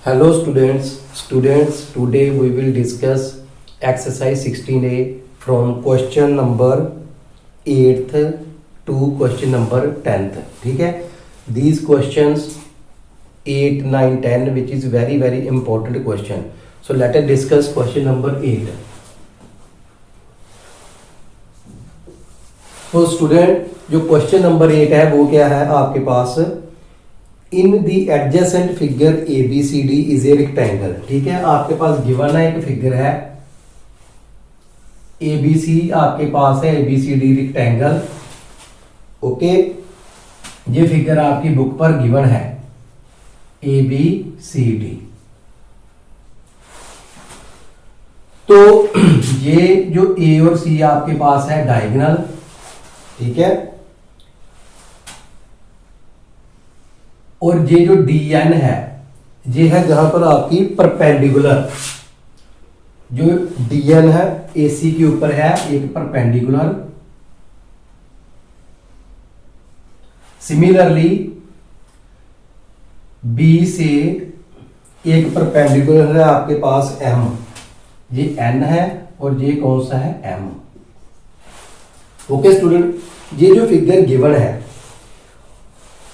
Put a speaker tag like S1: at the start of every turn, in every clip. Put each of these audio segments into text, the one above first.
S1: Hello students, today we will discuss exercise 16a from question number 8th to question number 10th. ठीक है, these questions 8, 9, 10 which is very important question. So let us discuss question number 8. तो student जो question number 8 है वो क्या है आपके पास, in the adjacent figure A B C D is a rectangle. ठीक है, आपके पास गिवन है एक फिगर है ए बी सी, आपके पास है A B C D rectangle. Okay, ये फिगर आपकी बुक पर गिवन है ए बी सी डी. तो ये जो ए और सी आपके पास है डायगोनल. ठीक है, और ये जो डी एन है ये है जहां पर आपकी परपेंडिकुलर, जो डी एन है ए सी के ऊपर है एक परपेंडिकुलर. सिमिलरली बी से एक परपेंडिकुलर है आपके पास एम, ये एन है और ये कौन सा है एम. ओके स्टूडेंट, ये जो फिगर गिवन है,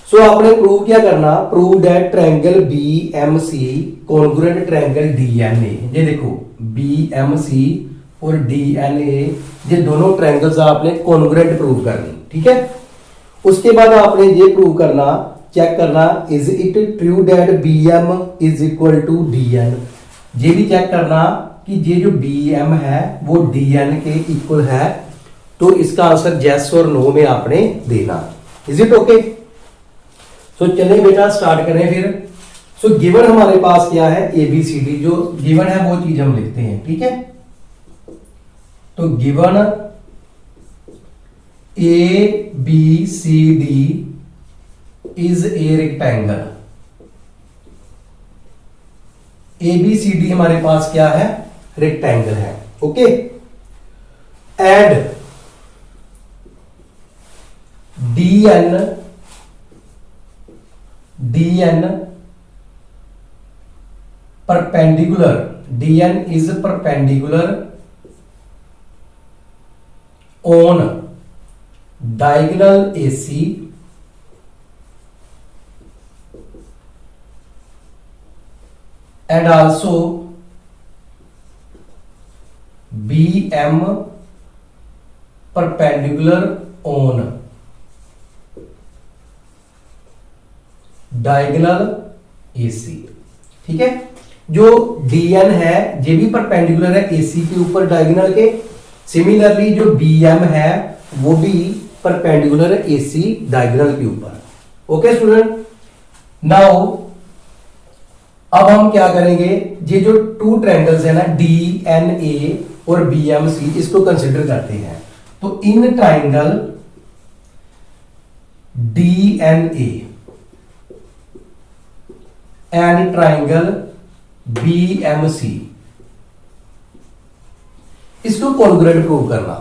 S1: सो आपने प्रूव क्या करना, prove that triangle B M C congruent triangle D N A. ये देखो बी एम सी और डी एन ए, ये दोनों ट्रायंगल्स आपने कॉन्ग्रुएंट प्रूव करनी. ठीक है, उसके बाद आपने ये प्रूव करना, चेक करना is it true that B M is equal to D N. ये भी चेक करना कि ये जो बी एम है वो डी एन के इक्वल है. तो इसका आंसर यस और नो में आपने देना. Is it okay? सो चलिए बेटा स्टार्ट करें फिर. सो गिवन हमारे पास क्या है, ए बी सी डी. जो गिवन है वो चीज हम लिखते हैं. ठीक है, तो given A B C D is a rectangle. A B C D हमारे पास क्या है, रेक्टेंगल है. Okay, and D N perpendicular, D N is perpendicular on diagonal A C and also B M perpendicular on diagonal AC. ठीक है, जो D N है ये भी परपेंडिकुलर है एसी के ऊपर डायगोनल के. सिमिलरली जो बी एम है वो भी परपेंडिकुलर है एसी डायगोनल के ऊपर. ओके स्टूडेंट, नाउ अब हम क्या करेंगे, ये जो टू ट्रायंगल्स है ना डी एन ए और बी एम सी, इसको कंसिडर करते हैं. तो in triangle D N A and triangle B M C, इसको कॉन्ग्रुएंट प्रूव करना.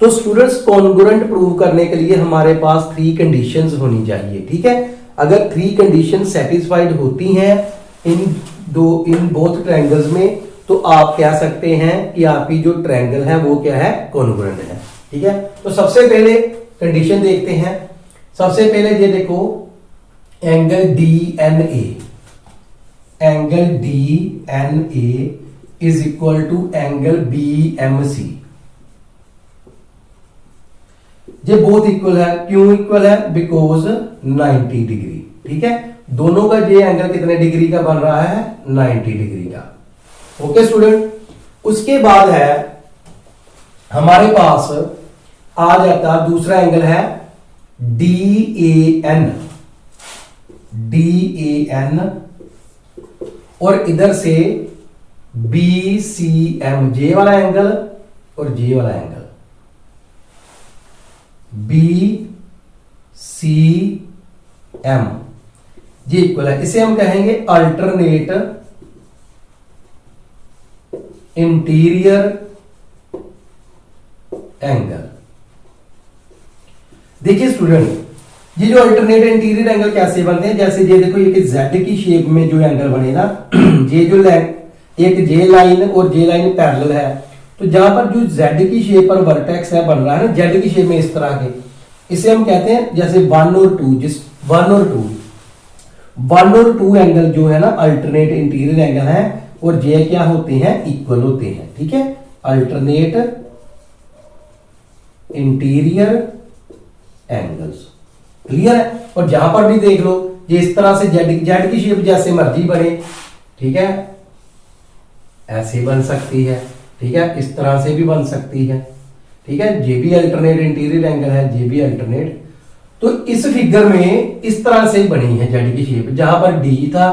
S1: तो स्टूडेंट्स कॉन्ग्रुएंट प्रूव करने के लिए हमारे पास 3 कंडीशंस होनी चाहिए. ठीक है, अगर 3 कंडीशन सेटिस्फाइड होती हैं इन बोथ ट्रायंगल्स में, तो आप कह सकते हैं कि आपकी जो ट्रायंगल है वो क्या है, कॉन्ग्रुएंट है. ठीक है, तो सबसे पहले कंडीशन देखते हैं. सबसे पहले ये देखो angle D N A, angle D N A is equal to angle B M C. ये बोथ इक्वल है. क्यों इक्वल है? Because 90 degree. ठीक है, दोनों का ये एंगल कितने डिग्री का बन रहा है, 90 डिग्री का. ओके स्टूडेंट, उसके बाद है हमारे पास आ जाता दूसरा एंगल है D A N, D A N, और इधर से बी सी एम, जे वाला एंगल और जे वाला एंगल, बी सी एम, ये इक्वल है. इसे हम कहेंगे अल्टरनेट इंटीरियर एंगल. देखिए स्टूडेंट, ये जो अल्टरनेट इंटीरियर एंगल कैसे बनते हैं, जैसे ये देखो एक जेड की शेप में जो एंगल बने ना, ये जो एक जे लाइन और जे लाइन पैरेलल है, तो जहां पर जो जेड की शेप पर वर्टेक्स है बन रहा है ना जेड की शेप में इस तरह के, इसे हम कहते हैं जैसे 1 और 2, जिस 1 और 2 एंगल जो है ना अल्टरनेट इंटीरियर एंगल है, और जे क्या होते हैं, इक्वल होते हैं। ठीक है, अल्टरनेट इंटीरियर एंगल्स, क्लियर है। और जहां पर भी देख लो ये इस तरह से जेड की शेप जैसे मर्जी बने, ठीक है, ऐसे बन सकती है, ठीक है, इस तरह से भी बन सकती है, ठीक है, ये भी अल्टरनेट इंटीरियर एंगल है, ये भी अल्टरनेट। तो इस फिगर में इस तरह से बनी है जेड की शेप, जहां पर डी था,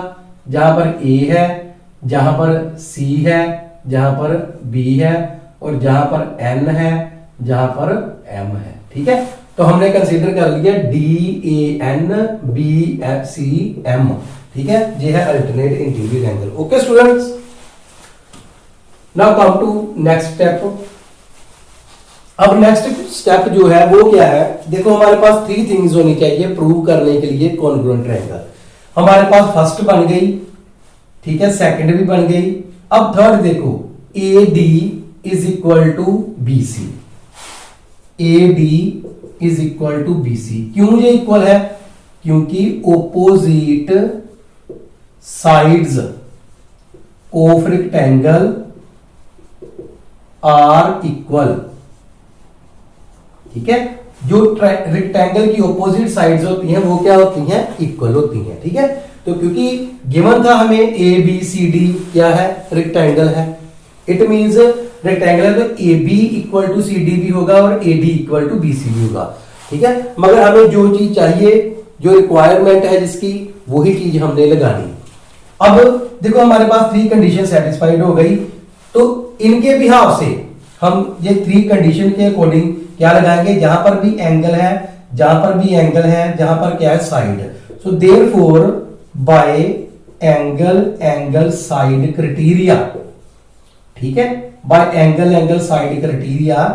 S1: जहां पर ए है, जहां पर सी है, जहां पर बी है, और जहां पर एन है, जहां पर एम है। ठीक है, तो हमने कंसीडर कर लिया D A N B F C M. ठीक है, ये है alternate interior angle. Okay students, now come to next step. अब नेक्स्ट स्टेप जो है वो क्या है, देखो हमारे पास 3 थिंग्स होनी चाहिए प्रूव करने के लिए कॉन्ग्रुएंट ट्रायंगल। हमारे पास फर्स्ट बन गई, ठीक है, सेकंड भी बन गई, अब थर्ड देखो, A D is equal to B C, A D is equal to B C. क्यों ये इक्वल है, क्योंकि opposite sides of rectangle are equal. ठीक है, जो रेक्टेंगल की ऑपोजिट साइड्स होती हैं वो क्या होती हैं, इक्वल होती हैं। ठीक है, तो क्योंकि गिवन था हमें ए बी सी डी क्या है, रेक्टेंगल है, इट मींस रेक्टेंगल है, तो A B equal to C D भी होगा और A D equal to B C भी होगा। ठीक है, मगर हमें जो चीज चाहिए, जो रिक्वायरमेंट है जिसकी, वही चीज हमने लगानी। अब देखो हमारे पास 3 कंडीशन सेटिस्फाइड हो गई, तो इनके बिहाव से हम ये 3 कंडीशन के अकॉर्डिंग क्या लगाएंगे, जहां पर भी एंगल है, जहां पर भी एंगल है, जहां पर क्या है, side. So therefore by angle side criteria, ठीक है, bye angle side criteria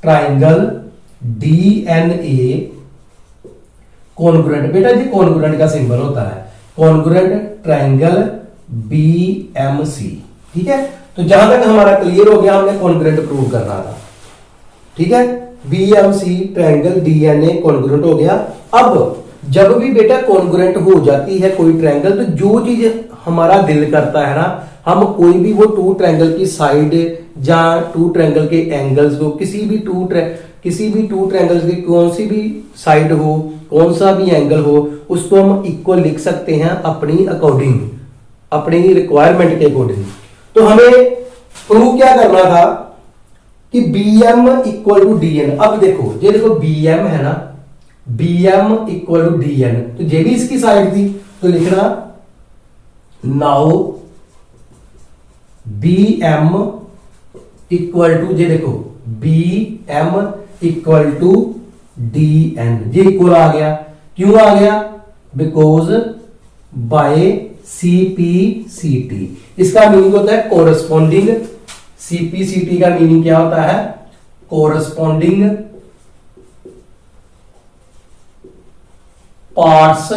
S1: triangle DNA congruent, बेटा जी कॉन्ग्रुएंट का सिंबल होता है, कॉन्ग्रुएंट ट्राइंगल बीएमसी। ठीक है, तो जहां तक हमारा क्लियर हो गया, हमने कॉन्ग्रुएंट प्रूव करना था। ठीक है, बीएमसी ट्रायंगल डीएनए कॉन्ग्रुएंट हो गया। अब जब भी बेटा कॉन्ग्रुएंट हो जाती है कोई ट्रायंगल, तो जो चीज हमारा दिल करता है ना, हम कोई भी वो 2 ट्रायंगल की साइड या 2 ट्रायंगल के एंगल्स को, किसी भी टू ट्रायंगल्स की कौन सी भी साइड हो, कौन सा भी एंगल हो, उसको हम इक्वल लिख सकते हैं अपनी अकॉर्डिंग, अपनी रिक्वायरमेंट के अकॉर्डिंग। तो हमें प्रूव क्या करना था कि BM इक्वल टू DN। अब देखो ये देखो BM है ना, BM इक्वल टू DN, तो ये भी इसकी साइड थी, तो लिखना नाउ BM इक्वल टू, ये देखो BM इक्वल टू DN, ये इक्वल आ गया। क्यों आ गया, बिकॉज बाय CPCT, इसका मीनिंग होता है कोरस्पॉन्डिंग। CPCT का मीनिंग क्या होता है, corresponding parts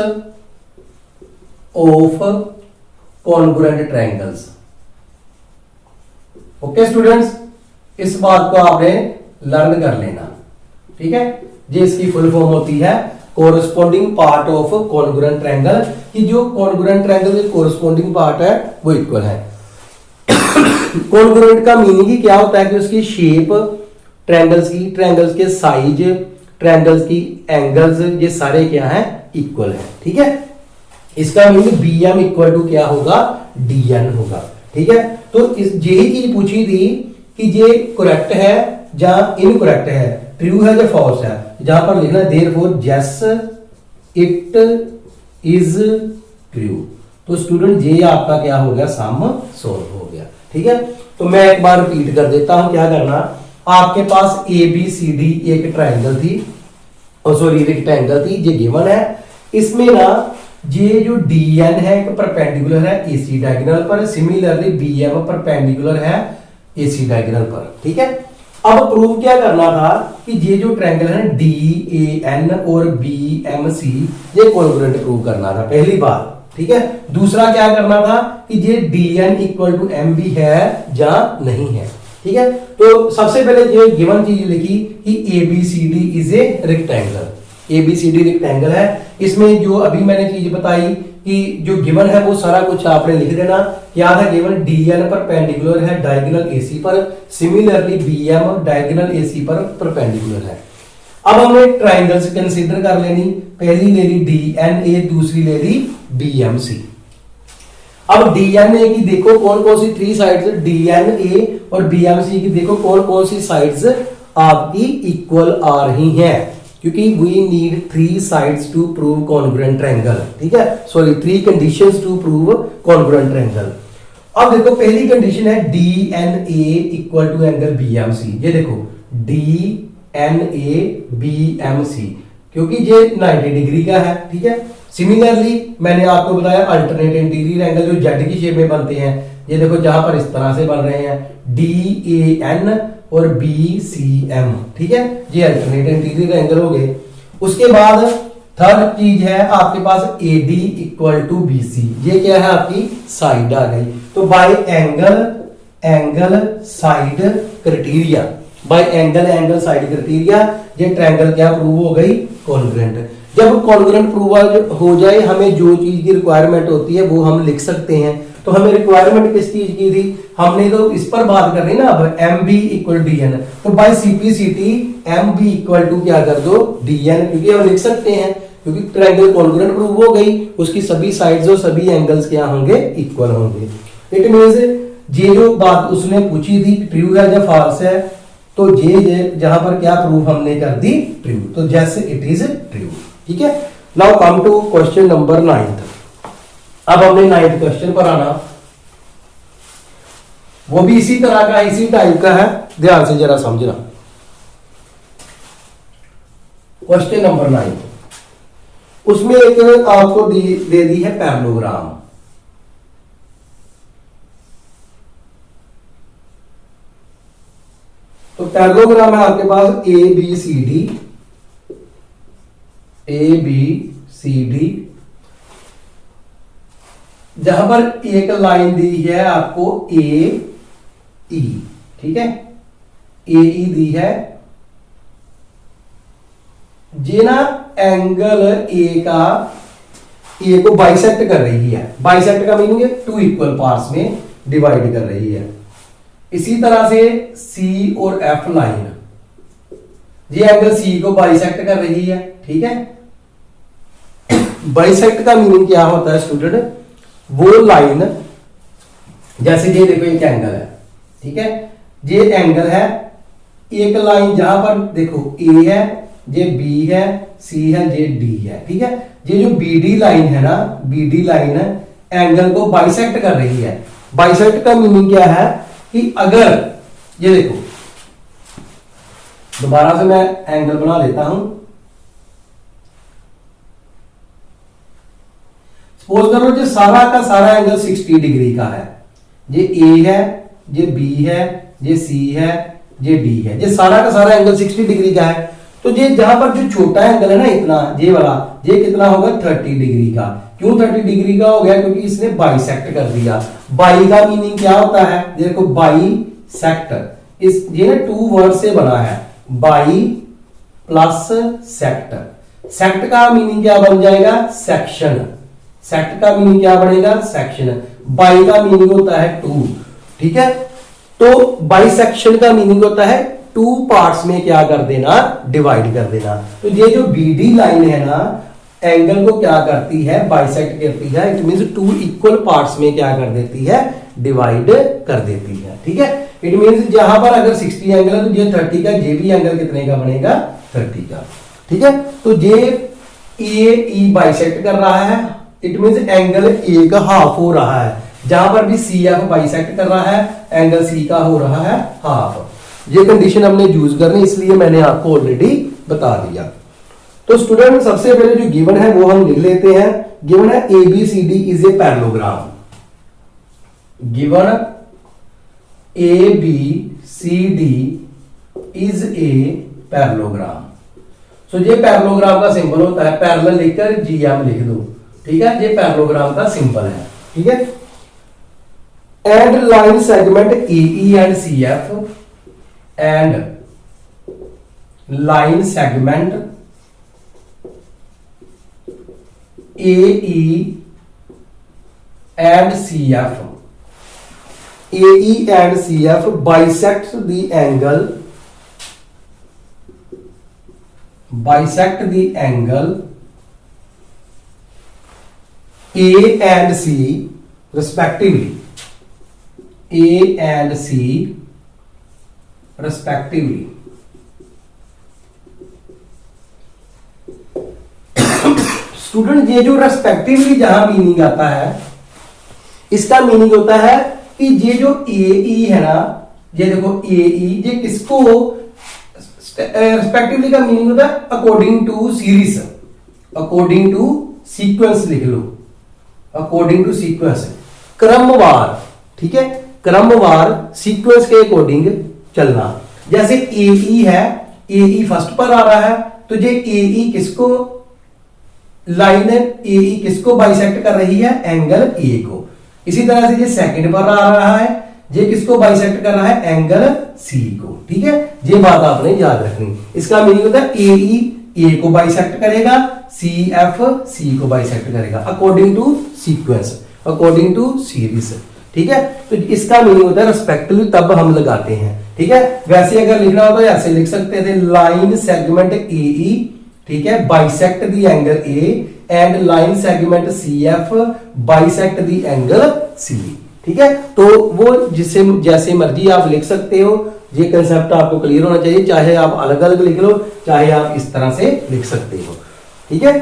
S1: of congruent triangles. Okay students, इस बात को आपने लर्न कर लेना। ठीक है, ये इसकी फुल फॉर्म होती है corresponding part of congruent triangle, कि जो कॉन्ग्रुएंट ट्रायंगल के कोरस्पॉन्डिंग पार्ट है वो इक्वल है। कॉन्ग्रुएंट का मीनिंग ही क्या होता है कि उसकी शेप, ट्रायंगल्स के साइज, ट्रायंगल्स की एंगल्स, ये सारे क्या है, इक्वल है। ठीक है, इसका मीनिंग BM इक्वल टू क्या होगा, DN होगा। ठीक है, तो यही चीज पूछी थी कि ये करेक्ट है या इनकरेक्ट है, ट्रू है या फॉल्स है, जहां पर लिखना therefore yes it is true. तो स्टूडेंट ये आपका क्या हो गया, सम सॉल्व हो गया। ठीक है, तो मैं एक बार रिपीट कर देता हूं, क्या करना, आपके पास ABCD एक ट्रायंगल थी, सॉरी रेक्टेंगल थी, ये गिवन है। इसमें ना ये जो DN है एक परपेंडिकुलर है AC डायगोनल पर, सिमिलरली BM परपेंडिकुलर है AC डायगोनल पर। ठीक है, अब प्रूव क्या करना था कि ये जो ट्रायंगल है ना DAN और BMC ये कॉन्ग्रुएंट प्रूव करना था पहली बात, ठीक है। दूसरा क्या करना था कि ये DN इक्वल टू MB है या नहीं है, ठीक है। तो सबसे पहले ये गिवन चीज लिखी कि ABCD is a rectangle, ABCD rectangle है। इसमें जो अभी मैंने चीज बताई कि जो गिवन है वो सारा कुछ आपने लिख देना। क्या था गिवन? DN परपेंडिकुलर है डायगोनल AC पर, सिमिलरली BM डायगोनल AC पर परपेंडिकुलर है। अब हमने ट्राइंगल्स कंसीडर कर लेनी, पहली ले ली DNA, दूसरी ले ली BMC। अब DNA की देखो कौन कौन सी 3 साइड्स, DNA और BMC की देखो कौन कौन सी साइड्स आपकी इक्वल आ रही हैं, क्योंकि we need 3 sides to prove congruent triangle, ठीक है। Sorry 3 conditions to prove congruent triangle. अब देखो पहली कंडीशन है DNA equal to angle BMC। ये देखो DNA BMC, क्योंकि ये 90 डिग्री का है, ठीक है। सिमिलरली मैंने आपको बताया अल्टरनेट इंटीरियर एंगल जो जेड की शेप में बनते हैं, ये देखो जहां पर इस तरह से बन रहे हैं DAN और BCM, ठीक है। ये अल्टरनेट इंटीरियर एंगल हो गए। उसके बाद थर्ड चीज है आपके पास AD इक्वल टू BC। ये क्या है? आपकी साइड आ गई। तो bye angle side criteria, bye angle side criteria ये ट्रायंगल क्या प्रूव हो गई? कॉन्ग्रुएंट। जब कॉन्ग्रुएंट प्रूव हो जाए, हमें जो चीज की रिक्वायरमेंट होती है वो हम लिख सकते हैं। तो हमें रिक्वायरमेंट किस चीज की थी? हमने तो इस पर बात कर रही ना अब, MB इक्वल DN। तो by simplicity MB equal to क्या कर दो? DN, क्योंकि हम लिख सकते हैं, क्योंकि ट्रायंगल कॉन्ग्रुएंट प्रूव हो गई, उसकी सभी साइड्स और सभी एंगल्स क्या होंगे? इक्वल होंगे। इट मींस ये जो बात उसने पूछी थी ट्रू है या फॉल्स है, तो ये जहां पर क्या प्रूव हमने कर दी? ट्रू। तो जैसे इट इज ट्रू, ठीक है। Now come to question number 9। अब हमने 9th क्वेश्चन पर आना, वो भी इसी तरह का, इसी टाइप का है, ध्यान से जरा समझना। क्वेश्चन नंबर 9, उसमें एक आपको दे दी है पैरेललोग्राम। तो पैरेललोग्राम है आपके पास ABCD, जहां पर एक लाइन दी है आपको AE, ठीक है। AE दी है, ये ना एंगल A को बाइसेक्ट कर रही है। बाइसेक्ट का मीनिंग है 2 इक्वल पार्ट्स में डिवाइड कर रही है। इसी तरह से C और F लाइन, ये एंगल C को बाइसेक्ट कर रही है, ठीक है। बाइसेक्ट का मीनिंग क्या होता है स्टूडेंट? वो लाइन, जैसे ये देखो एक एंगल है, ठीक है। ये एंगल है, एक लाइन जहां पर देखो A है, ये B है, C है, ये D है, ठीक है। ये जो BD लाइन है ना, BD लाइन एंगल को बाइसेक्ट कर रही है। बाइसेक्ट का मीनिंग क्या है कि अगर ये देखो, दोबारा से मैं एंगल बना लेता हूं। सपोज करो जो सारा का सारा एंगल 60 डिग्री का है, ये A है, ये B है, ये C है, ये D है, ये सारा का सारा एंगल 60 डिग्री का है। तो ये जहां पर जो छोटा एंगल है ना इतना, ये वाला, ये कितना होगा? 30 डिग्री का। क्यों 30 डिग्री का हो गया? क्योंकि इसने बाइसेक्ट कर दिया। बाई का मीनिंग क्या होता है? देखो बाइसेक्ट, इस ये ना 2 वर्ड से बना है, बाई प्लस सेक्ट। सेक्ट का मीनिंग क्या बन जाएगा? सेक्शन। सेक्ट का मीनिंग क्या बनेगा? सेक्शन। बाई का मीनिंग होता है 2, ठीक है। तो बाइसेक्शन का मीनिंग होता है 2 पार्ट्स में क्या कर देना? डिवाइड कर देना। तो ये जो BD लाइन है ना, एंगल को क्या करती है? बाइसेक्ट करती है। इट मींस 2 इक्वल पार्ट्स में क्या कर देती है? डिवाइड कर देती है, ठीक है। इट मींस जहां पर अगर 60 एंगल है तो ये 30 का, ये भी एंगल कितने का बनेगा? 30 का, ठीक है। तो ये AE बाइसेक्ट कर रहा है, इट मींस एंगल A का हाफ हो रहा है। जहां पर भी CF बाइसेक्ट कर रहा है, एंगल C का हो रहा है हाफ। ये कंडीशन हमने यूज करनी, इसलिए मैंने आपको ऑलरेडी बता दिया। तो स्टूडेंट सबसे पहले जो गिवन है वो हम लिख लेते हैं। गिवन है ABCD is a parallelogram. Given ABCD is a parallelogram. So ये पैरेललोग्राम का सिंबल होता है, पैरेलल लिखकर GM लिख दो, ठीक है, ये पैरेललोग्राम का सिंबल है, ठीक है। And line segment AE and CF and line segment AE and CF, AE and CF bisect the angle A and C respectively, A and C respectively। Student ये जो रेस्पेक्टिवली जहां मीनिंग आता है, इसका मीनिंग होता है कि ये जो AE है ना, ये देखो AE, ये किसको रेस्पेक्टिवली का मीनिंग होता है according to series, according to sequence लिख लो, अकॉर्डिंग टू सीक्वेंस, क्रमवार, ठीक है, क्रमवार सीक्वेंस के अकॉर्डिंग चलना। जैसे AE है, AE फर्स्ट पर आ रहा है, तो ये AE किसको, लाइन AE किसको बाइसेक्ट कर रही है, एंगल A को। इसी तरह से ये सेकंड पर आ रहा है, ये किसको बाइसेक्ट कर रहा है, एंगल C को, ठीक है। ये बात आपने याद रखनी। इसका मीनिंग होता है AE A को बाइसेक्ट करेगा, CF C को बाइसेक्ट करेगा, according to sequence, according to series, ठीक है। तो इसका मीनिंग होता है रेस्पेक्टिवली, तब हम लगाते हैं, ठीक है। वैसे अगर लिखना हो तो ऐसे लिख सकते थे, लाइन सेगमेंट AE, ठीक है, bisect the angle A and line segment CF bisect the angle C, ठीक है। तो वो जिसे जैसे मर्जी आप लिख सकते हो, ये कंसेप्ट आपको क्लियर होना चाहिए, चाहे आप अलग अलग लिख लो, चाहे आप इस तरह से लिख सकते हो, ठीक है।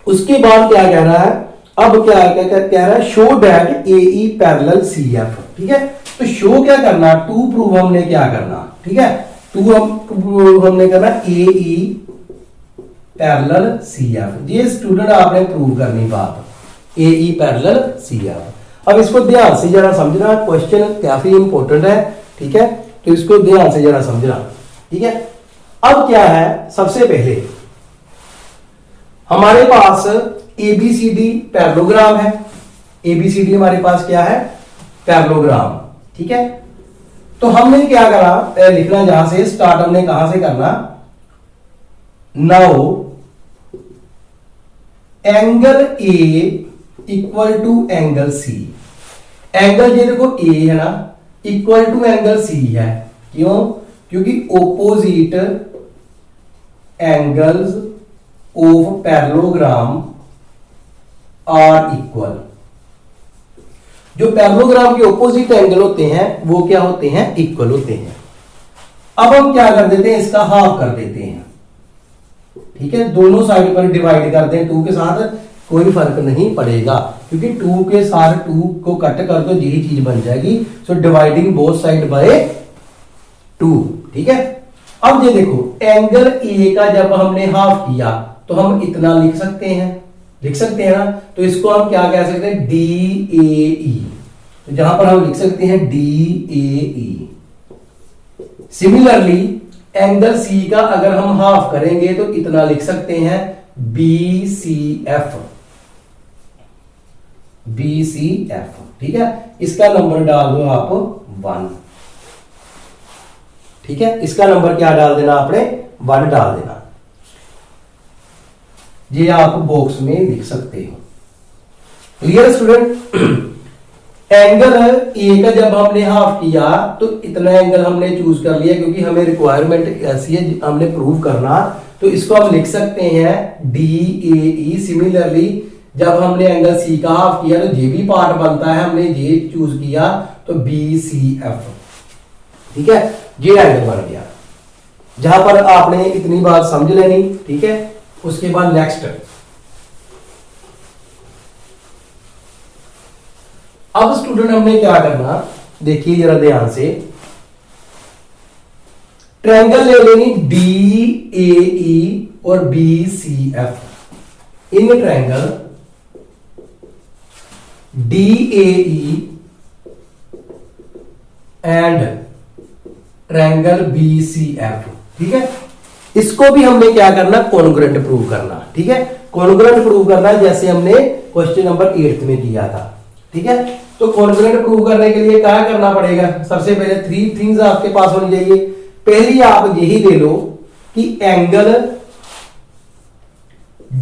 S1: उसके बाद क्या कह रहा है, अब क्या कह रहा है, show that AE parallel CF, ठीक है। तो शो क्या करना, टू प्रूव हमने क्या करना, ठीक है, टू प्रूव हमने करना AE पैरेलल CF, ये स्टूडेंट आपने प्रूव करनी बात, AE पैरेलल CF। अब इसको ध्यान से जरा समझना, क्वेश्चन काफी इंपॉर्टेंट है, ठीक है, तो इसको ध्यान से जरा समझना, ठीक है। अब क्या है, सबसे पहले हमारे पास ABCD पैरेललोग्राम है, ABCD हमारे पास क्या है, पैरेललोग्राम, ठीक है। तो हमने क्या करा, लिखना जहां से स्टार्ट हमने कहां से करना, now angle A equal to angle C, angle ये देखो A है ना, इक्वल टू एंगल C है, क्यों, क्योंकि opposite angles of parallelogram are equal. जो पैरेललोग्राम के ओपोजिट एंगल होते हैं वो क्या होते हैं, इक्वल होते हैं। अब हम क्या कर देते हैं, इसका हाफ कर देते हैं, ठीक है, दोनों साइड पर डिवाइड करते हैं, 2 के साथ कोई फर्क नहीं पड़ेगा, क्योंकि 2 के साथ 2 को कट कर दो, यही चीज बन जाएगी। So dividing both side by 2, ठीक है। अब ये देखो, एंगल A का जब हमने हाफ किया तो हम इतना लिख सकते हैं, लिख सकते हैं ना, तो इसको हम क्या कह सकते हैं, DAE, तो जहां पर हम लिख सकते हैं DAE। सिमिलरली एंगल C का अगर हम हाफ करेंगे तो इतना लिख सकते हैं BCF, BCF, ठीक है। इसका नंबर डाल दो आप 1, ठीक है, इसका नंबर क्या डाल देना आपने, 1 डाल देना, ये आप बॉक्स में लिख सकते हो। Clear student. एंगल A का जब हमने हाफ किया तो इतना एंगल हमने चूज कर लिया, क्योंकि हमें रिक्वायरमेंट ऐसी है, हमने प्रूव करना, तो इसको हम लिख सकते हैं DAE। सिमिलरली जब हमने एंगल C का हाफ किया तो ये भी पार्ट बनता है, हमने ये चूज किया तो BCF, ठीक है, ये एंगल बन गया। जहां पर आपने इतनी बात समझ लेनी, ठीक है। उसके बाद नेक्स्ट, अब स्टूडेंट हमने क्या करना, देखिए जरा ध्यान से, ट्रायंगल ले लेनी DAE और BCF। In triangle DAE and triangle BCF, ठीक है। इसको भी हमने क्या करना, कॉन्ग्रुएंट प्रूव करना। ठीक है, कॉन्ग्रुएंट प्रूव करना है जैसे हमने क्वेश्चन नंबर 8 में किया था। ठीक है, तो कॉन्ग्रुएंट प्रूव करने के लिए क्या करना पड़ेगा, सबसे पहले 3 थिंग्स आपके पास होनी चाहिए। पहली आप यही ले लो कि angle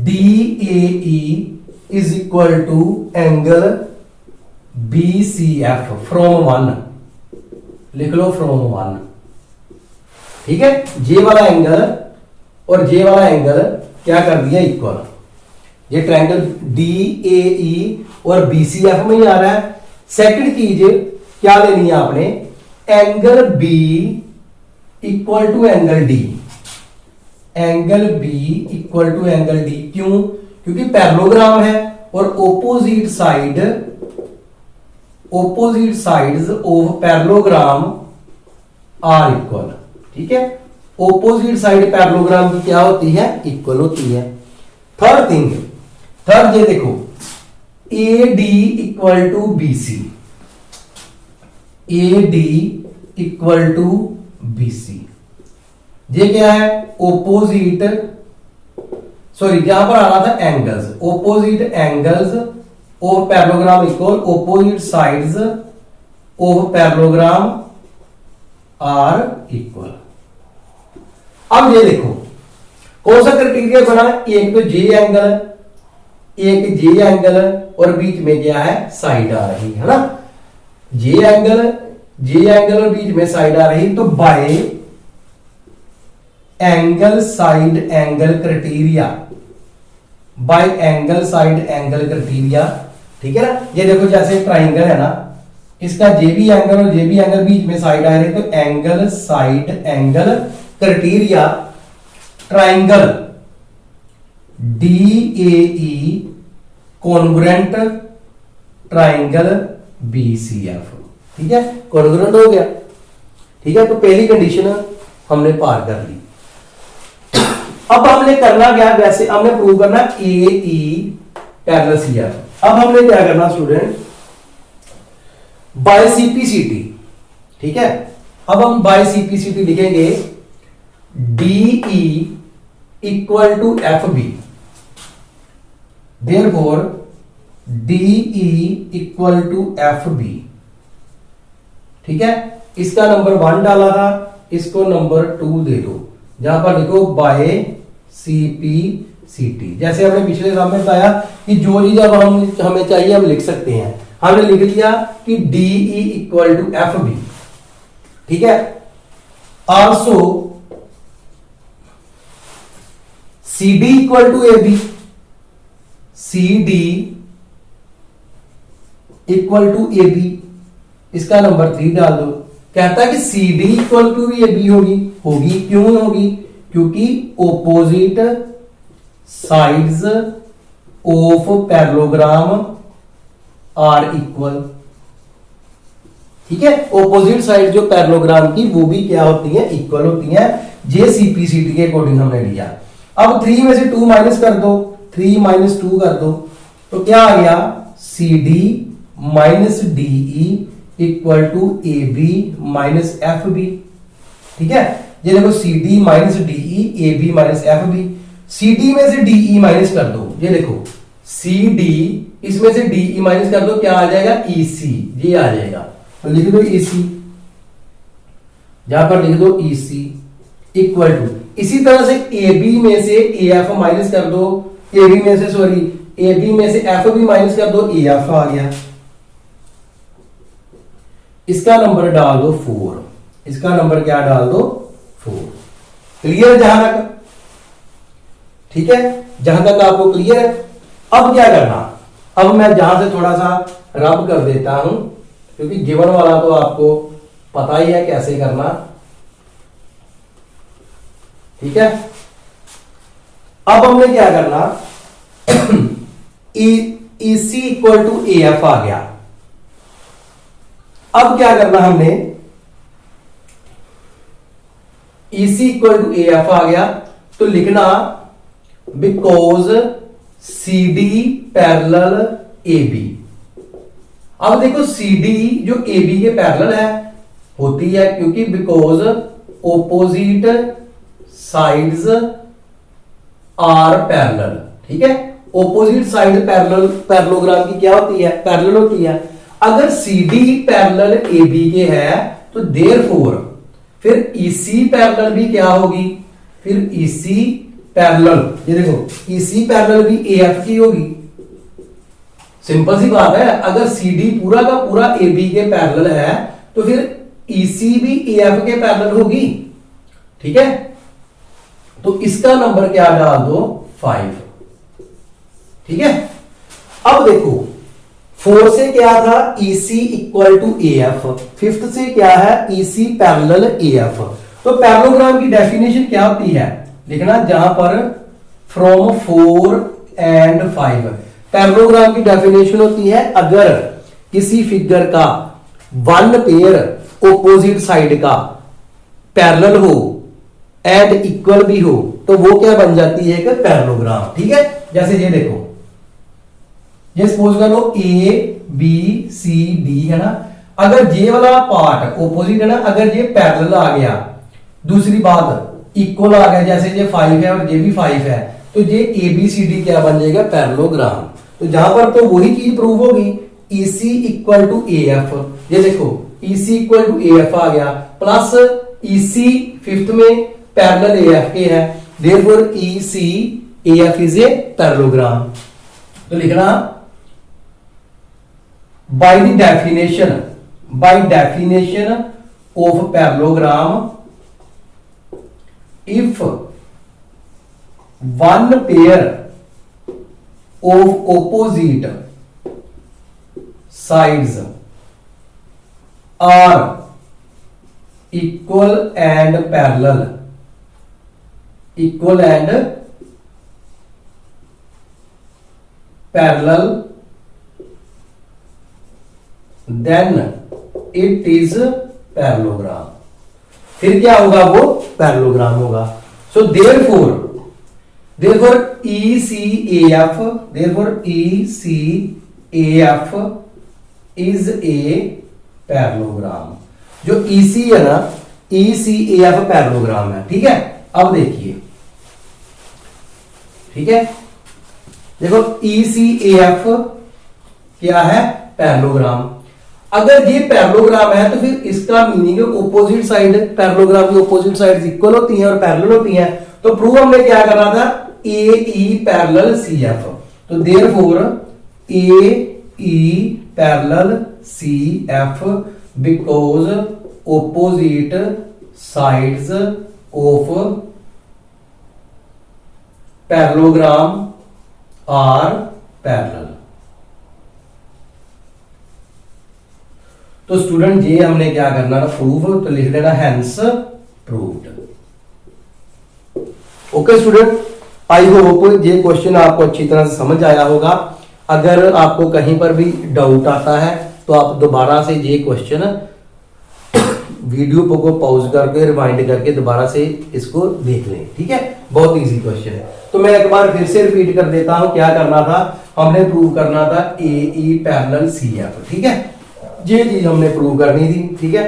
S1: DAE is equal to angle BCF from 1, लिख लो फ्रॉम 1। ठीक है, जे वाला एंगल और जे वाला एंगल क्या कर दिया, इक्वल। ये ट्रायंगल DAE और BCF में ही आ रहा है। सेकंड चीज क्या लेनी है आपने, angle B equal to angle D, angle B equal to angle D। क्यों, क्योंकि पैरेललोग्राम है और opposite sides of parallelogram are equal. ठीक है, ओपोजिट साइड पैरेललोग्राम की क्या होती है, इक्वल होती है। थर्ड थिंग, थर्ड ये देखो AD equal to BC, AD equal to BC। ये क्या है, ओपोजिट, सॉरी यहां पर आ रहा था angles, opposite angles of parallelogram equal opposite sides of parallelogram are equal. अब ये देखो कौन सा क्राइटेरिया बना, एक तो जे एंगल, एक जे एंगल और बीच में क्या है, साइड आ रही है ना। जे एंगल और बीच में साइड आ रही, तो bye angle side angle criteria, bye angle side angle criteria. ठीक है ना, ये देखो जैसे ट्राइंगल है ना, इसका जेबी एंगल और जेबी एंगल बीच में साइड आ रही, तो angle side angle criteria triangle DAE congruent triangle BCF। ठीक है, कॉन्ग्रुएंट हो गया। ठीक है, तो पहली कंडीशन हमने पार कर ली। अब हमने करना क्या, वैसे हमने प्रूव करना AE पैरेलल CF। अब हमने क्या करना स्टूडेंट, बाय CPCT। ठीक है, अब हम बाय CPCT लिखेंगे DE equal to FB, therefore DE equal to FB। ठीक है, इसका नंबर 1 डाला था, इसको नंबर 2 दे दो, जहां पर लिखो बाय CPCT। जैसे हमने पिछले साल में बताया कि जो चीज अब हमें चाहिए हम लिख सकते हैं। हमने लिख लिया कि DE इक्वल टू FB। ठीक है, also CD equal to AB, CD equal to AB, इसका नंबर 3 डाल दो। कहता है कि CD इक्वल टू AB होगी, क्यों होगी, क्योंकि opposite sides of parallelogram are equal. ठीक है, ओपोजिट साइड जो पैरेललोग्राम की वो भी क्या होती है, इक्वल होती है। जे CPCT के अकॉर्डिंग हमने लिया। अब 3 में से 2 माइनस कर दो, 3 माइनस 2 कर दो, तो क्या आ गया, CD minus DE equal to AB minus FB। ठीक है, ये देखो CD minus DE AB minus FB। CD में से DE माइनस कर दो, ये देखो CD इसमें से DE माइनस कर दो, क्या आ जाएगा, EC, ये आ जाएगा। तो लिख दो EC, यहां पर लिख दो EC इक्वल टू, इसी तरह से AB में से AF माइनस कर दो, AB में से FB माइनस कर दो, AF आ गया। इसका नंबर डाल दो 4, इसका नंबर क्या डाल दो 4। क्लियर जहां तक? ठीक है, जहां तक आपको क्लियर है। अब क्या करना, अब मैं जहां से थोड़ा सा रब कर देता हूं, क्योंकि गिवन वाला तो आपको पता ही है कैसे करना। ठीक है, अब हमने क्या करना, EC इक्वल टू AF आ गया। अब क्या करना हमने, EC इक्वल टू AF आ गया, तो लिखना बिकॉज CD पैरेलल AB। अब देखो CD जो AB के पैरेलल है होती है, क्योंकि because opposite sides are parallel, ठीक है। ऑपोजिट साइड पैरेलल, पैरेललोग्राम की क्या होती है, पैरेलल होती है। अगर CD पैरेलल AB के है तो देयरफॉर फिर EC पैरेलल भी क्या होगी, फिर EC पैरेलल, ये देखो EC पैरेलल भी AF की होगी। सिंपल सी बात है, अगर CD पूरा का पूरा AB के पैरेलल है तो फिर EC भी AF के पैरेलल होगी, ठीक है। तो इसका नंबर क्या डाल दो, 5, ठीक है। अब देखो 4 से क्या था, EC equal to AF, 5th से क्या है, EC पैरेलल AF। तो पैरेललोग्राम की डेफिनेशन क्या होती है, लिखना जहां पर फ्रॉम 4 एंड 5। पैरेललोग्राम की डेफिनेशन होती है अगर किसी फिगर का वन पेयर ऑपोजिट साइड का पैरेलल हो एंड इक्वल भी हो तो वो क्या बन जाती है, एक पैरेललोग्राम, ठीक है। जैसे ये देखो, ये सपोज करो ABCD है ना, अगर ये वाला पार्ट ऑपोजिट है ना, अगर ये पैरेलल आ गया, दूसरी बात इक्वल आ गया, जैसे ये 5 है और ये भी 5 है, तो ये ABCD क्या बन जाएगा, पैरेललोग्राम। तो जहां पर तो वही चीज प्रूव होगी, EC इक्वल टू AF, ये देखो EC इक्वल टू AF आ गया, प्लस EC 5th में पैरेलल AF के है, therefore EC AF is a parallelogram. तो लिखना by the definition of parallelogram, if one pair of opposite sides are equal and parallel, then it is parallelogram. फिर क्या होगा, वो पैरेललोग्राम होगा। So therefore ECAF is a parallelogram. जो EC है ना, ECAF पैरेललोग्राम है, ठीक है। अब देखिए, ठीक है, देखो ECAF क्या है, पैरेललोग्राम। अगर ये पैरेललोग्राम है तो फिर इसका मीनिंग है ऑपोजिट साइड, पैरेललोग्राम की ऑपोजिट साइड्स इक्वल होती हैं और पैरेलल होती हैं। तो प्रूव हमने क्या करना था, AE पैरेलल CF। तो therefore AE parallel CF because opposite sides of parallelogram are parallel. तो स्टूडेंट ये हमने क्या करना था, प्रूव, तो लिख देना hence proved. Okay student, I hope ये क्वेश्चन आपको अच्छी तरह से समझ आया होगा। अगर आपको कहीं पर भी डाउट आता है तो आप दोबारा से ये क्वेश्चन वीडियो को पॉज करके रिवाइंड करके दोबारा से इसको देख लें, ठीक है। बहुत इजी क्वेश्चन है। तो मैं एक बार फिर से रिपीट कर देता हूं, क्या करना था, हमने प्रूव करना था AE पैरेलल CF, ठीक है। ये चीज हमने प्रूव करनी थी, ठीक है।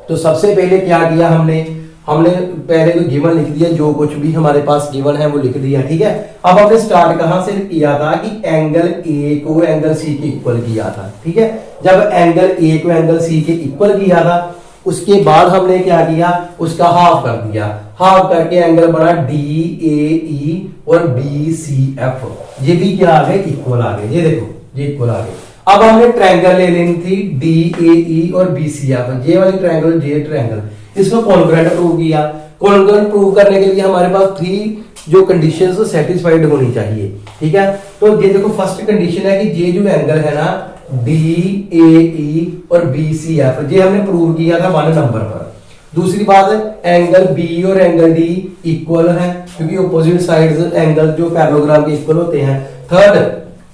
S1: तो सबसे पहले क्या किया हमने पहले तो गिवन लिख दिया, जो कुछ भी हमारे पास गिवन है वो लिख दिया, ठीक है। अब हमने स्टार्ट कहां से किया था कि एंगल A को एंगल C के इक्वल किया था, ठीक है। जब एंगल A को एंगल C के इक्वल किया था, उसके बाद हमने क्या किया, उसका हाफ कर दिया, हाफ करके एंगल बना DAE और BCF, ये भी क्या आ गए, इक्वल आ गए, ये देखो ये इक्वल आ गए। अब हमने ट्रायंगल ले लेनी थी DAE और BCF, ये वाली ट्रायंगल, ये ट्रायंगल, इसको कॉन्ग्रुएंट प्रूव किया। कॉन्ग्रुएंट प्रूव करने के लिए हमारे पास 3 जो कंडीशंस सेटिस्फाइड होनी चाहिए, ठीक है। तो ये देखो फर्स्ट कंडीशन है कि ये जो एंगल है ना DAE और BCF, ये हमने प्रूव किया था 1 नंबर पर। दूसरी बात, एंगल B और एंगल D इक्वल है, क्योंकि ऑपोजिट साइड्स एंगल जो पैरेललोग्राम के इक्वल होते हैं। थर्ड,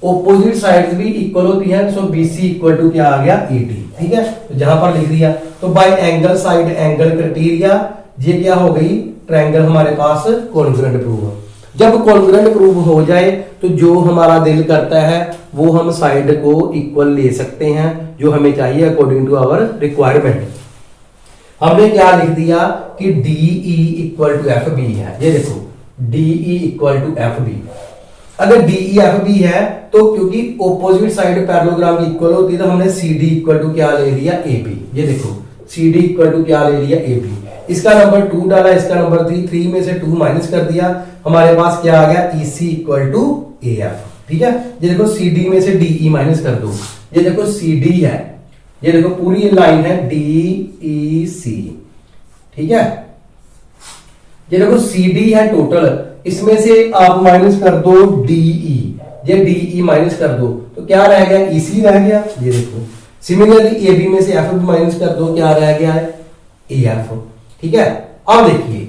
S1: ऑपोजिट साइड्स भी इक्वल होती हैं, सो BC इक्वल टू क्या आ गया, 80, ठीक है। तो जहां पर लिख दिया, तो bye angle side angle criteria, ये क्या हो गई, ट्रायंगल हमारे पास कॉन्ग्रुएंट प्रूव। जब कॉन्ग्रुएंट प्रूव हो जाए तो जो हमारा दिल करता है वो हम साइड को इक्वल ले सकते हैं, जो हमें चाहिए अकॉर्डिंग टू आवर रिक्वायरमेंट। हमने क्या लिख दिया कि DE equal to F B है। ये देखो DE equal to F B. अगर DE एफ बी है तो क्योंकि ऑपोजिट साइड पैरेललोग्राम की इक्वल होती है तो हमने CD इक्वल टू क्या ले लिया AB। ये देखो CD इक्वल टू क्या ले लिया AB। इसका नंबर 2 डाला, इसका नंबर 3, 3 में से 2 माइनस कर दिया, हमारे पास क्या आ गया EC इक्वल टू AF। ठीक है, ये देखो CD में से DE माइनस कर दो, ये देखो CD है, ये देखो पूरी लाइन है DEC। ठीक है, ये देखो CD है टोटल, इसमें से आप माइनस कर दो DE, ये DE माइनस कर दो तो क्या रह गया EC रह गया। ये देखो सिमिलरली AB में से F माइनस कर दो, क्या रह गया है AF। ठीक है, अब देखिए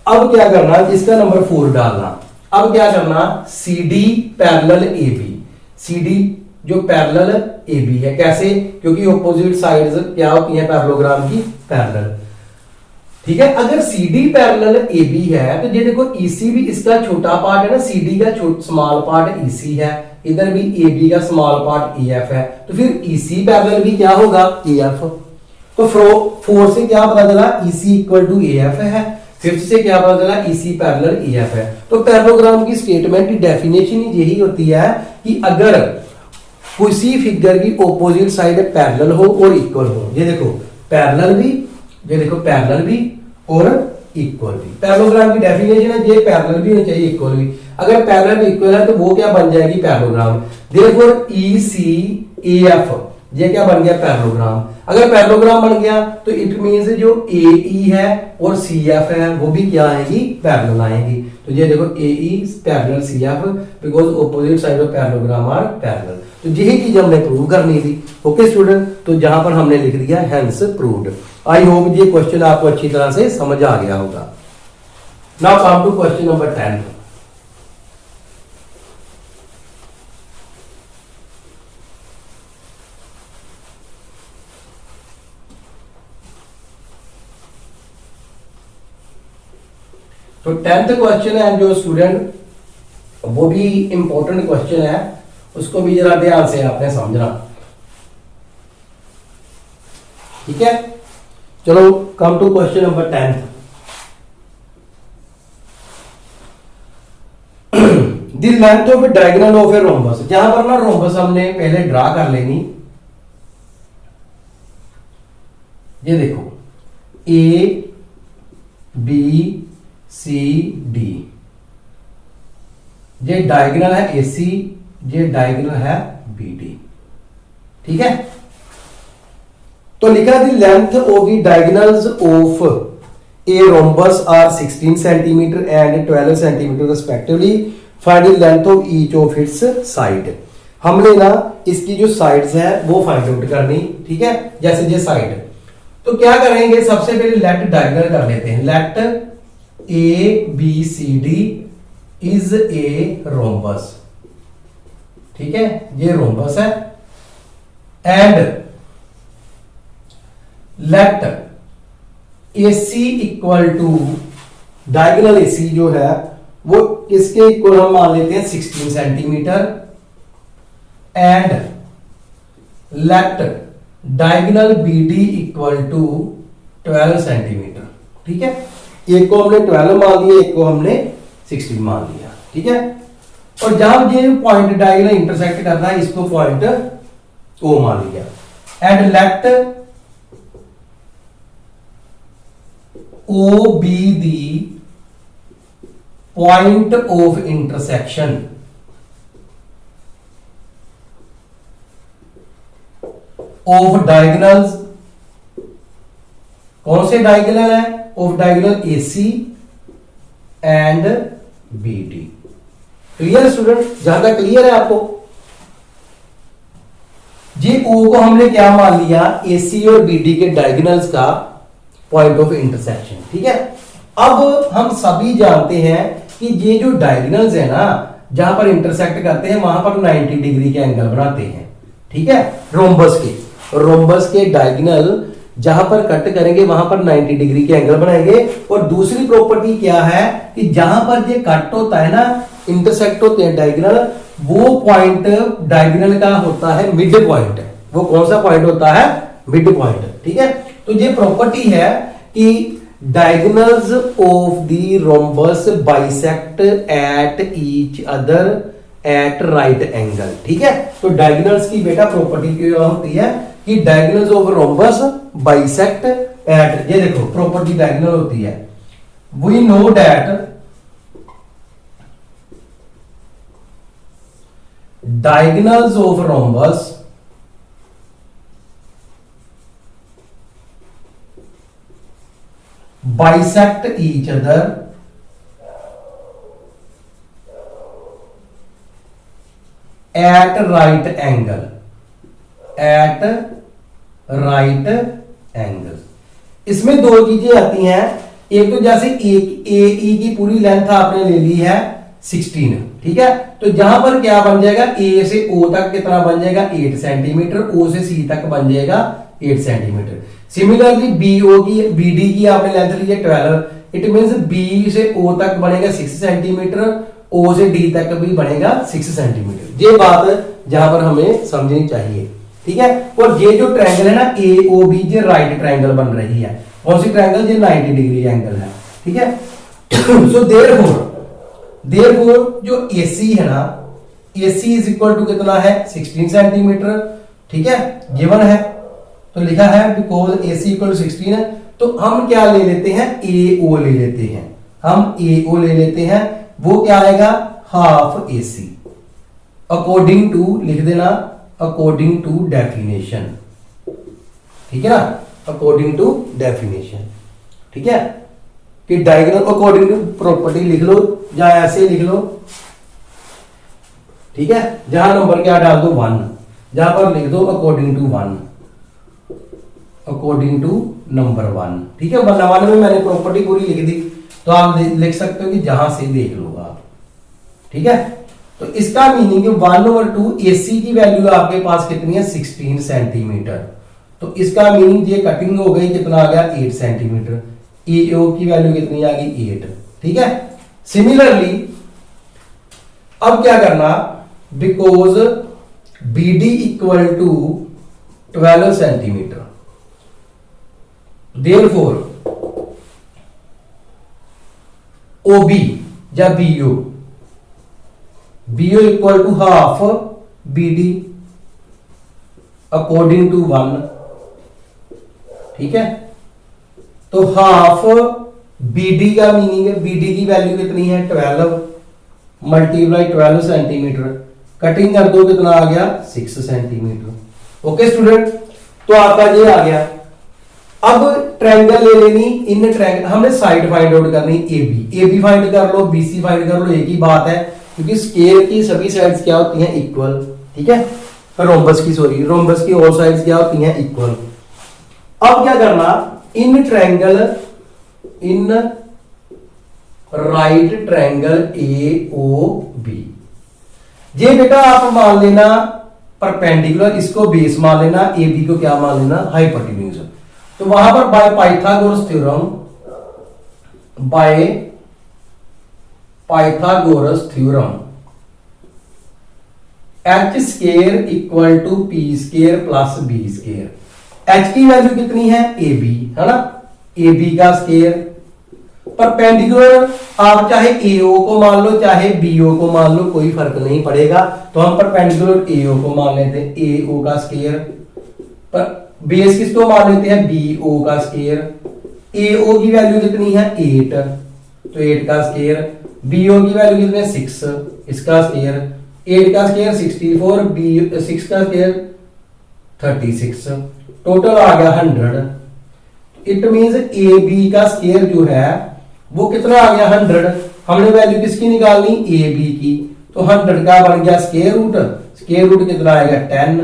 S1: अब क्या करना, इसका नंबर 4 डालना। अब क्या करना, CD पैरेलल AB, CD जो पैरेलल AB है, कैसे, क्योंकि ऑपोजिट साइड्स क्या होती हैं पैरेललोग्राम की, पैरेलल। ठीक है, अगर CD पैरेलल AB है तो ये देखो EC भी इसका छोटा पार्ट है ना, CD का स्मॉल पार्ट EC है, इधर भी AB का स्मॉल पार्ट AF है, तो फिर EC पैरेलल भी क्या होगा AF। तो 4 से क्या पता चला EC इक्वल टू AF है, 5th से क्या पता चला EC पैरेलल AF है। तो पैरेललोग्राम की स्टेटमेंट की डेफिनेशन ही यही होती है कि अगर किसी फिगर की ऑपोजिट साइड पैरेलल हो और इक्वल हो, ये देखो पैरेलल भी, ये देखो पैरेलल भी और इक्वल भी। पैरेललोग्राम की डेफिनेशन है ये पैरेलल भी होना चाहिए इक्वल भी। अगर पैरेलल इक्वल है तो वो क्या बन जाएगी पैरेललोग्राम। देयरफॉर ECAF ये क्या बन गया पैरेललोग्राम। अगर पैरेललोग्राम बन गया तो इट मींस जो AE है और CF है वो भी क्या आएगी पैरेलल आएगी। तो ये देखो AE parallel CF because opposite side of parallelogram are parallel. तो यही चीज हमने प्रूव करनी थी। ओके स्टूडेंट, तो जहां पर हमने लिख दिया हेंस प्रूव्ड। आई होप ये क्वेश्चन आपको अच्छी तरह से समझ आ गया होगा। Now come to question number 10। तो 10th क्वेश्चन है जो स्टूडेंट, वो भी इंपॉर्टेंट क्वेश्चन है, उसको भी जरा ध्यान से आपने समझना। ठीक है, चलो come to question number 10। The length of diagonal of a rhombus. जहां पर ना रोम्बस हमने पहले ड्रा कर लेनी। ये देखो ABCD, ये डायगोनल है AC, ये डायगोनल है BD। ठीक है, तो लिखा the length of the diagonals of a rhombus are 16 centimetre and 12 centimetre respectively, find the length of each of its side. हमने ना इसकी जो साइड्स है वो फाइंड आउट करनी। ठीक है, जैसे ये साइड, तो क्या करेंगे, सबसे पहले लेट डायगोनल कर लेते हैं। Let ABCD is a rhombus. ठीक है, ये रोम्बस है। And let AC equal to diagonal AC जो है वो किसके इक्वल हम मान लेते हैं 16 centimetre. And let diagonal BD equal to 12 centimetre. ठीक है, एक को हमने 12 मान लिया, एक को हमने 16 मान लिया। ठीक है, और जहां ये पॉइंट डायगोनल इंटरसेक्ट करना है इसको पॉइंट O मान लिया। And let O be the point of intersection of diagonals। कौन से डायगोनल है, of diagonal AC and BD। Clear student, जहां तक क्लियर है आपको। जी O को हमने क्या मान लिया, AC और BD के डायगोनल्स का पॉइंट ऑफ इंटरसेक्शन। ठीक है, अब हम सभी जानते हैं कि ये जो डायगोनल्स है ना, जहां पर इंटरसेक्ट करते हैं वहां पर 90 डिग्री के एंगल बनाते हैं। ठीक है, रोम्बस के डायगोनल जहां पर कट करेंगे वहां पर 90 डिग्री के एंगल बनाएंगे। और दूसरी प्रॉपर्टी क्या है कि जहां पर ये कट होता है ना, इंटरसेक्ट होते हैं डायगोनल, वो पॉइंट डायगोनल का होता है मिड पॉइंट। वो कौन सा पॉइंट होता है, मिड पॉइंट। ठीक है, तो ये प्रॉपर्टी है कि diagonals of the rhombus bisect at each other at right angle. ठीक है, तो डायगोनल्स की बेटा प्रॉपर्टी क्या होती है कि diagonals of rhombus bisect at, ये देखो प्रॉपर्टी डायगोनल होती है, we know that diagonals of rhombus bisect each other at right angle, at right angle। इसमें दो चीजें आती हैं, एक तो जैसे एक ए ई की पूरी लेंथ आपने ले ली है 16, ठीक है, तो जहां पर क्या बन जाएगा, ए से ओ तक कितना बन जाएगा 8 सेंटीमीटर, ओ से सी तक बन जाएगा 8 सेंटीमीटर। सिमिलरली बीओ की बीडी की आपने लेंथ ली है 12, इट मींस बी से ओ तक बनेगा 6 सेंटीमीटर, ओ से डी तक भी बनेगा 6 सेंटीमीटर। ये बात जहां पर हमें समझनी चाहिए, ठीक है। और ये जो ट्रायंगल है ना ए ओ बी, ये राइट ट्रायंगल बन रही है, कौन सी ट्रायंगल, ये 90 डिग्री एंगल है, ठीक है। सो देयरफॉर जो AC है ना, AC इज इक्वल टू कितना है 16 सेंटीमीटर, ठीक है, गिवन है, तो लिखा है बिकॉज AC इक्वल टू 16 है, तो हम क्या ले लेते हैं, AO ले लेते हैं, हम AO ले लेते हैं, वो क्या आएगा हाफ AC अकॉर्डिंग टू, लिख देना अकॉर्डिंग टू डेफिनेशन, ठीक है ना, अकॉर्डिंग टू डेफिनेशन, ठीक है, कि डायगोनल अकॉर्डिंग टू प्रॉपर्टी लिख लो या ऐसे लिख लो, ठीक है, जहां नंबर क्या डाल दो 1, जहां पर लिख दो according to 1, according to number 1, ठीक है। 1 में मैंने प्रॉपर्टी पूरी लिख दी, तो आप लिख सकते हो कि जहां से देख लो आप, ठीक है। तो इसका मीनिंग 1/2 AC की वैल्यू आपके पास कितनी है 16 सेंटीमीटर, तो इसका मीनिंग ये कटिंग हो गई, कितना आ गया 8 सेंटीमीटर, EO की वैल्यू कितनी आ गई 8, ठीक है। सिमिलरली अब क्या करना, because BD equal to 12 centimetre, therefore OB या BO equal to half BD according to 1, ठीक है। तो हाफ BD का मीनिंग है, BD की वैल्यू कितनी है 12 मल्टीप्लाई 12 सेंटीमीटर, कटिंग कर दो कितना आ गया 6 सेंटीमीटर। ओके स्टूडेंट, तो आपका ये आ गया। अब ट्रायंगल ले लेनी, इन ट्रायंगल हमने साइड फाइंड आउट करनी, AB फाइंड कर लो, BC फाइंड कर लो, एक ही बात है, क्योंकि स्क्वायर की सभी साइड्स क्या होती हैं इक्वल, ठीक है, रोम्बस की ऑल साइड्स क्या होती हैं इक्वल। अब क्या करना, in triangle, in right triangle AOB, ये बेटा आप मान लेना परपेंडिकुलर, इसको बेस मान लेना, AB को क्या मान लेना हाइपोटेन्यूज। तो वहां पर by Pythagoras theorem H square equal to P square plus B square, H की वैल्यू कितनी है AB, है ना, AB का स्क्वायर, परपेंडिकुलर आप चाहे AO को मान लो चाहे BO को मान लो, कोई फर्क नहीं पड़ेगा, तो हम परपेंडिकुलर AO को मान लेते हैं AO का स्क्वायर, पर बेस किसको मान लेते हैं BO का स्क्वायर, AO की वैल्यू कितनी है 8, तो 8 का स्क्वायर, BO की वैल्यू कितनी है 6, इसका स्क्वायर, 8 का स्क्वायर 64, 6 का स्क्वायर 36, टोटल आ गया 100। इट मींस AB का स्क्वायर जो है वो कितना आ गया 100, हमने वैल्यू किसकी निकालनी AB की, तो 100 का बन गया स्क्वायर रूट कितना आएगा 10,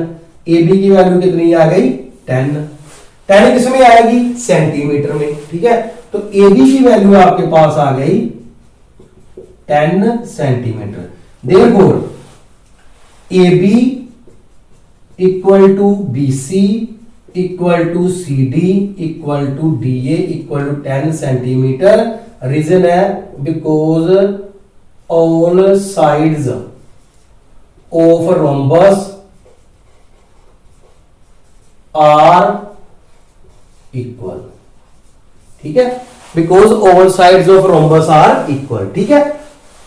S1: AB की वैल्यू कितनी आ गई 10 किसमें आएगी सेंटीमीटर में, ठीक है। तो AB की वैल्यू आपके पास आ गई 10 centimetre. Therefore AB equal to BC equal to CD equal to DA equal to 10 centimetre. Reason है because all sides of rhombus are equal, ठीक है, because all sides of rhombus are equal. ठीक है,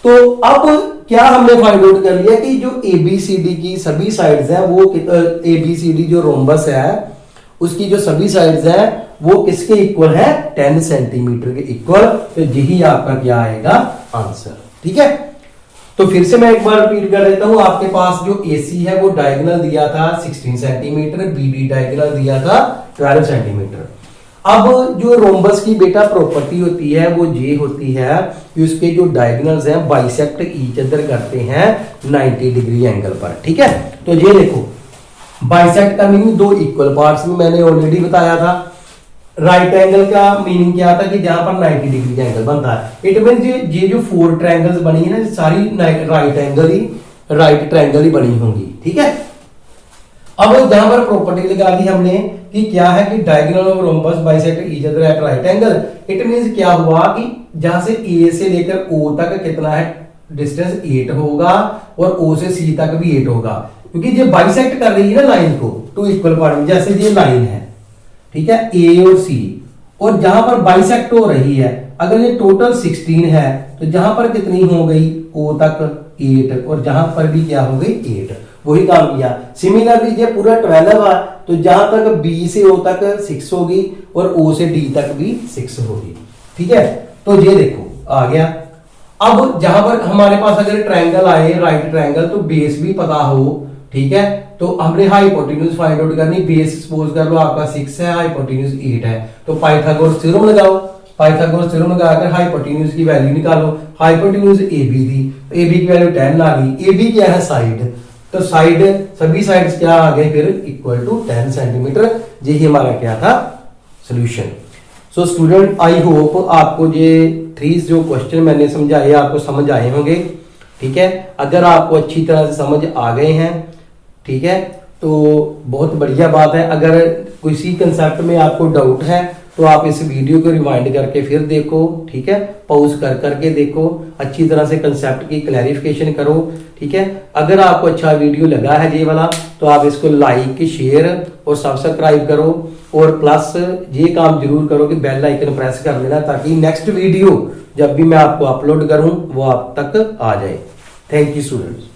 S1: तो अब क्या हमने फाइंड आउट कर लिया कि जो एबीसीडी की सभी साइड्स हैं वो एबीसीडी जो रोम्बस है उसकी जो सभी साइड्स हैं वो किसके इक्वल है, 10 सेंटीमीटर के इक्वल। तो यही आपका क्या आएगा आंसर। ठीक है, तो फिर से मैं एक बार रिपीट कर देता हूं, आपके पास जो एसी है वो डायगोनल दिया था 16 सेंटीमीटर, बीडी डायगोनल दिया था 12 सेंटीमीटर। अब जो रोम्बस की बेटा प्रॉपर्टी होती है वो ये होती है कि उसके जो डायगोनल्स हैं बाइसेक्ट ईच अदर करते हैं 90 डिग्री एंगल पर। ठीक है, तो ये देखो बाइसेक्ट का मीनिंग दो इक्वल पार्ट्स में मैंने ऑलरेडी बताया था। राइट एंगल का मीनिंग क्या था कि जहां पर 90 डिग्री का एंगल बनता है। इट मीन ये जो 4 ट्रायंगल्स बनी है ना सारी राइट ट्रायंगल ही बनी होंगी। ठीक है, अब जहां पर प्रॉपर्टी लगा दी हमने कि क्या है कि diagonal of rhombus bisect each other at right angle. It means क्या हुआ कि जहां से ए से लेकर ओ तक कितना है डिस्टेंस 8 होगा और ओ से सी तक भी 8 होगा, क्योंकि ये बाइसेक्ट कर रही है ना लाइन को टू इक्वल पार्ट में। जैसे ये लाइन है, ठीक है, ए और सी, और जहां पर बाइसेक्ट हो रही है अगर ये टोटल 16 है तो जहां पर कितनी हो गई ओ तक 8 और जहां पर भी क्या हो गई 8, वही काम किया। सिमिलरली ये पूरा 12 है तो जहां तक बी से ओ तक 6 होगी और ओ से डी तक भी 6 होगी। ठीक है, तो ये देखो आ गया। अब जहां पर हमारे पास अगर ट्रायंगल आए राइट ट्रायंगल तो बेस भी पता हो। ठीक है, तो हमने हाइपोटेन्यूज फाइंड आउट करनी। बेस सपोज कर लो आपका 6 है, हाइपोटेन्यूज 8 है, तो पाइथागोरस थ्योरम लगाओ। पाइथागोरस थ्योरम लगाकर हाइपोटेन्यूज की वैल्यू निकालो। हाइपोटेन्यूज AB थी, AB की वैल्यू 10 आ गई। AB क्या है साइड, तो साइड सभी साइड्स क्या आ गए फिर इक्वल टू 10 सेंटीमीटर। यही हमारा क्या था solution. So student I hope आपको ये 3 जो क्वेश्चन मैंने समझाए आपको समझ आए होंगे। ठीक है, अगर आपको अच्छी तरह से समझ आ गए हैं, ठीक है, तो बहुत बढ़िया बात है। अगर किसी कंसेप्ट में आपको डाउट है तो आप इस वीडियो को रिवाइंड करके फिर देखो। ठीक है, पॉज कर करके देखो, अच्छी तरह से कंसेप्ट की क्लैरिफिकेशन करो। ठीक है, अगर आपको अच्छा वीडियो लगा है ये वाला तो आप इसको लाइक शेयर और सब्सक्राइब करो, और प्लस ये काम जरूर करो कि बेल आइकन प्रेस कर लेना ताकि नेक्स्ट वीडियो जब भी मैं आपको अपलोड करूं वो आप तक आ जाए। Thank you students.